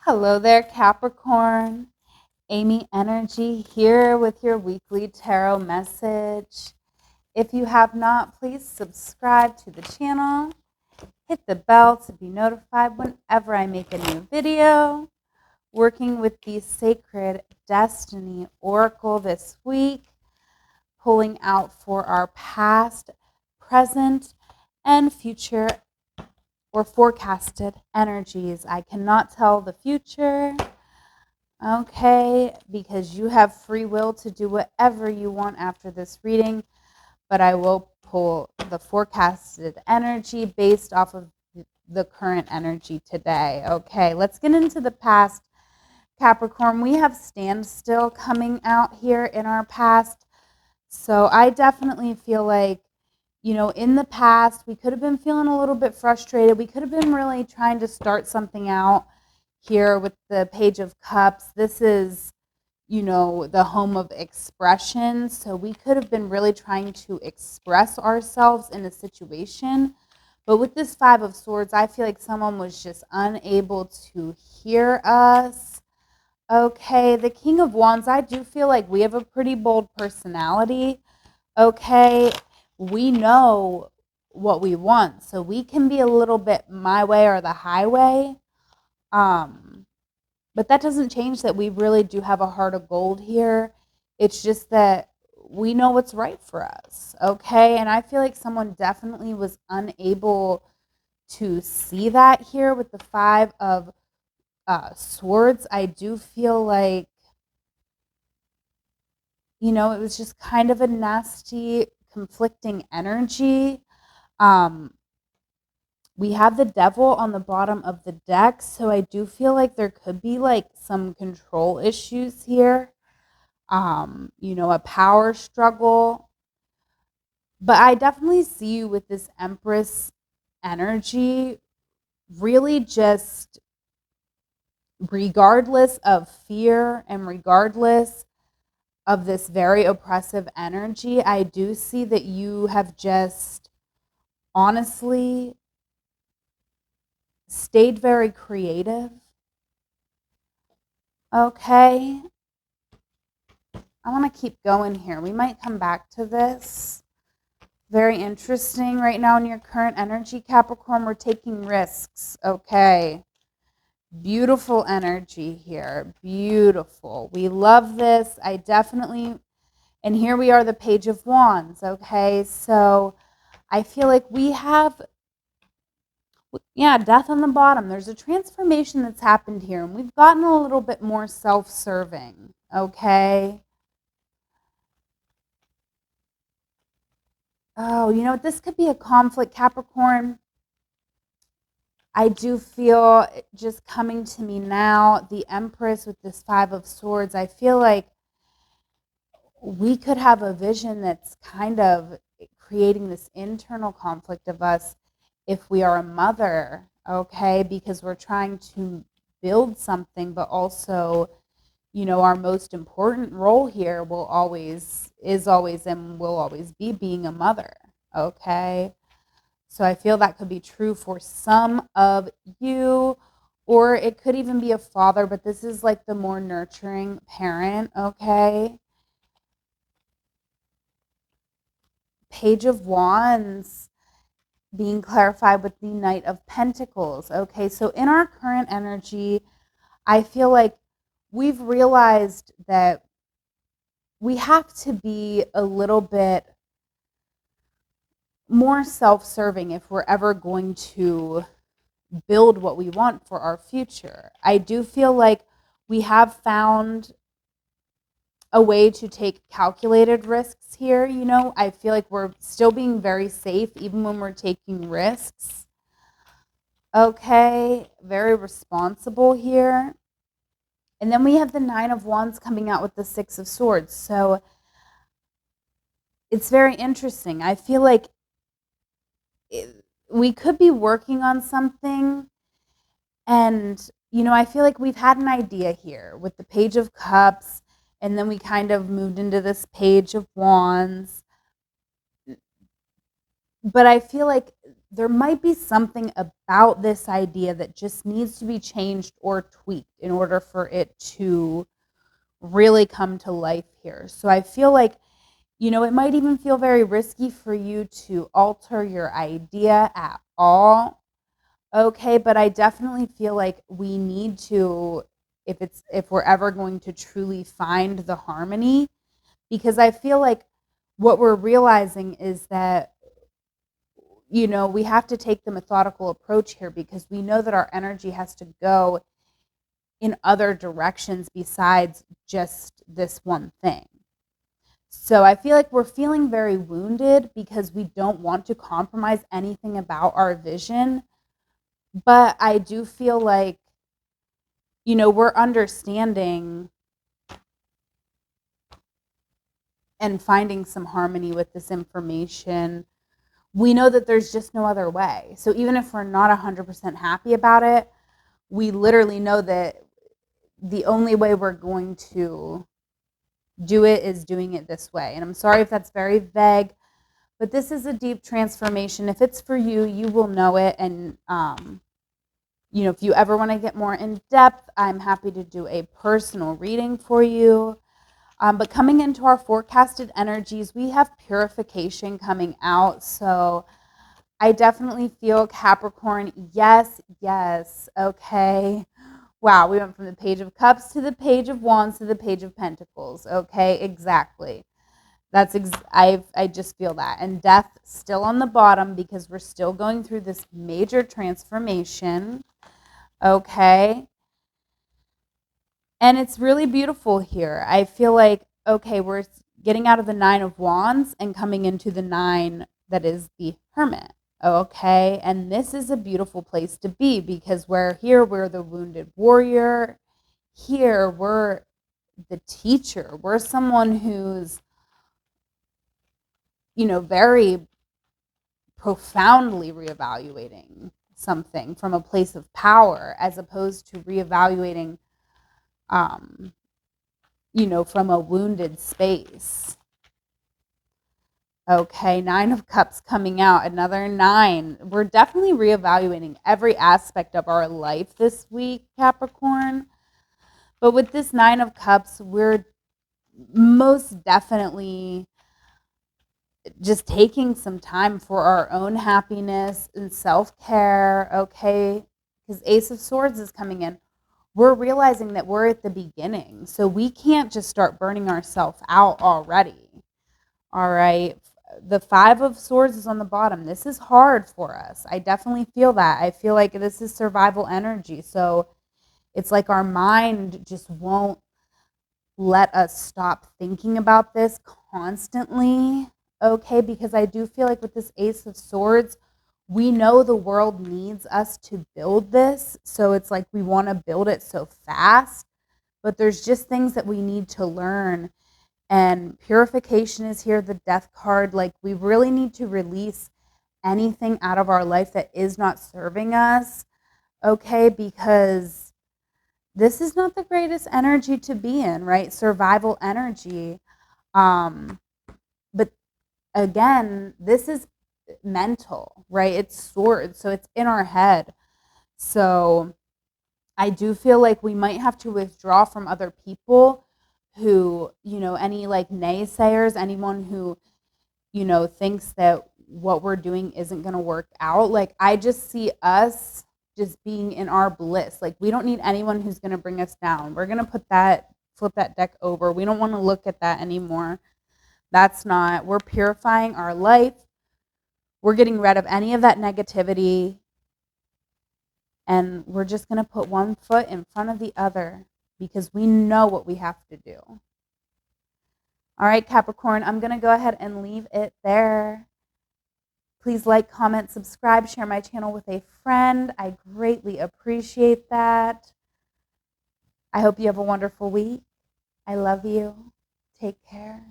Hello there, Capricorn. Amyenergy here with your weekly tarot message. If you have not, please subscribe to the channel. Hit the bell to be notified whenever I make a new video. Working with the Sacred Destiny Oracle this week, pulling out for our past, present, and future or forecasted energies. I cannot tell the future. Okay, because you have free will to do whatever you want after this reading, but I will pull the forecasted energy based off of the current energy today. Okay, let's get into the past, Capricorn. We have standstill coming out here in our past. So I definitely feel like, in the past, we could have been feeling a little bit frustrated. We could have been really trying to start something out here with the Page of Cups. This is, the home of expression. So we could have been really trying to express ourselves in a situation. But with this Five of Swords, I feel like someone was just unable to hear us. Okay, the King of Wands, I do feel like we have a pretty bold personality. Okay, we know what we want. So we can be a little bit my way or the highway. But that doesn't change that we really do have a heart of gold here. It's just that we know what's right for us, okay? And I feel like someone definitely was unable to see that here with the Five of Swords. I do feel like, it was just kind of a nasty, conflicting energy. We have the Devil on the bottom of the deck, so I do feel like there could be like some control issues here. A power struggle. But I definitely see you with this Empress energy, really just regardless of fear and regardless of this very oppressive energy, I do see that you have just honestly stayed very creative. Okay. I want to keep going here. We might come back to this. Very interesting right now in your current energy, Capricorn. We're taking risks. Okay. Beautiful energy here. Beautiful. We love this. I definitely, and here we are, the Page of Wands. Okay. So I feel like we have, death on the bottom. There's a transformation that's happened here, and we've gotten a little bit more self-serving. Okay. Oh, this could be a conflict, Capricorn. I do feel just coming to me now, the Empress with this Five of Swords. I feel like we could have a vision that's kind of creating this internal conflict of us if we are a mother, okay? Because we're trying to build something, but also, our most important role here is always and will always be being a mother, okay? So I feel that could be true for some of you, or it could even be a father, but this is like the more nurturing parent, okay? Page of Wands being clarified with the Knight of Pentacles, okay? So in our current energy, I feel like we've realized that we have to be a little bit more self-serving if we're ever going to build what we want for our future. I do feel like we have found a way to take calculated risks here. I feel like we're still being very safe even when we're taking risks. Okay, very responsible here. And then we have the Nine of Wands coming out with the Six of Swords. So it's very interesting. I feel like we could be working on something, and I feel like we've had an idea here with the Page of Cups, and then we kind of moved into this Page of Wands. But I feel like there might be something about this idea that just needs to be changed or tweaked in order for it to really come to life here. So I feel like, it might even feel very risky for you to alter your idea at all. Okay, but I definitely feel like we need to, if we're ever going to truly find the harmony, because I feel like what we're realizing is that we have to take the methodical approach here, because we know that our energy has to go in other directions besides just this one thing. So I feel like we're feeling very wounded because we don't want to compromise anything about our vision. But I do feel like, we're understanding and finding some harmony with this information. We know that there's just no other way. So even if we're not 100% happy about it, we literally know that the only way we're going to do it is doing it this way. And I'm sorry if that's very vague, but this is a deep transformation. If it's for you, you will know it. And, if you ever want to get more in depth, I'm happy to do a personal reading for you. But coming into our forecasted energies, we have purification coming out. So I definitely feel, Capricorn, yes, okay. Wow, we went from the Page of Cups to the Page of Wands to the Page of Pentacles. Okay, exactly. I just feel that. And death still on the bottom because we're still going through this major transformation. Okay. And it's really beautiful here. I feel like, okay, we're getting out of the Nine of Wands and coming into the Nine that is the Hermit. Okay. And this is a beautiful place to be, because we're the wounded warrior. Here, we're the teacher. We're someone who's, very profoundly reevaluating something from a place of power, as opposed to reevaluating, from a wounded space. Okay, Nine of Cups coming out, another 9. We're definitely reevaluating every aspect of our life this week, Capricorn. But with this Nine of Cups, we're most definitely just taking some time for our own happiness and self-care, okay? Because Ace of Swords is coming in. We're realizing that we're at the beginning. So we can't just start burning ourselves out already. All right. The Five of Swords is on the bottom. This is hard for us. I definitely feel that. I feel like this is survival energy. So it's like our mind just won't let us stop thinking about this constantly. Okay, because I do feel like with this Ace of Swords, we know the world needs us to build this. So it's like we want to build it so fast, but there's just things that we need to learn. And purification is here, the Death card. Like, we really need to release anything out of our life that is not serving us. Okay, because this is not the greatest energy to be in, right? Survival energy. But again, this is mental, right? It's swords, so it's in our head. So I do feel like we might have to withdraw from other people who, any like naysayers, anyone who, thinks that what we're doing isn't going to work out. Like, I just see us just being in our bliss. Like, we don't need anyone who's going to bring us down. We're going to flip that deck over. We don't want to look at that anymore. We're purifying our life. We're getting rid of any of that negativity. And we're just going to put one foot in front of the other, because we know what we have to do. All right, Capricorn, I'm going to go ahead and leave it there. Please like, comment, subscribe, share my channel with a friend. I greatly appreciate that. I hope you have a wonderful week. I love you. Take care.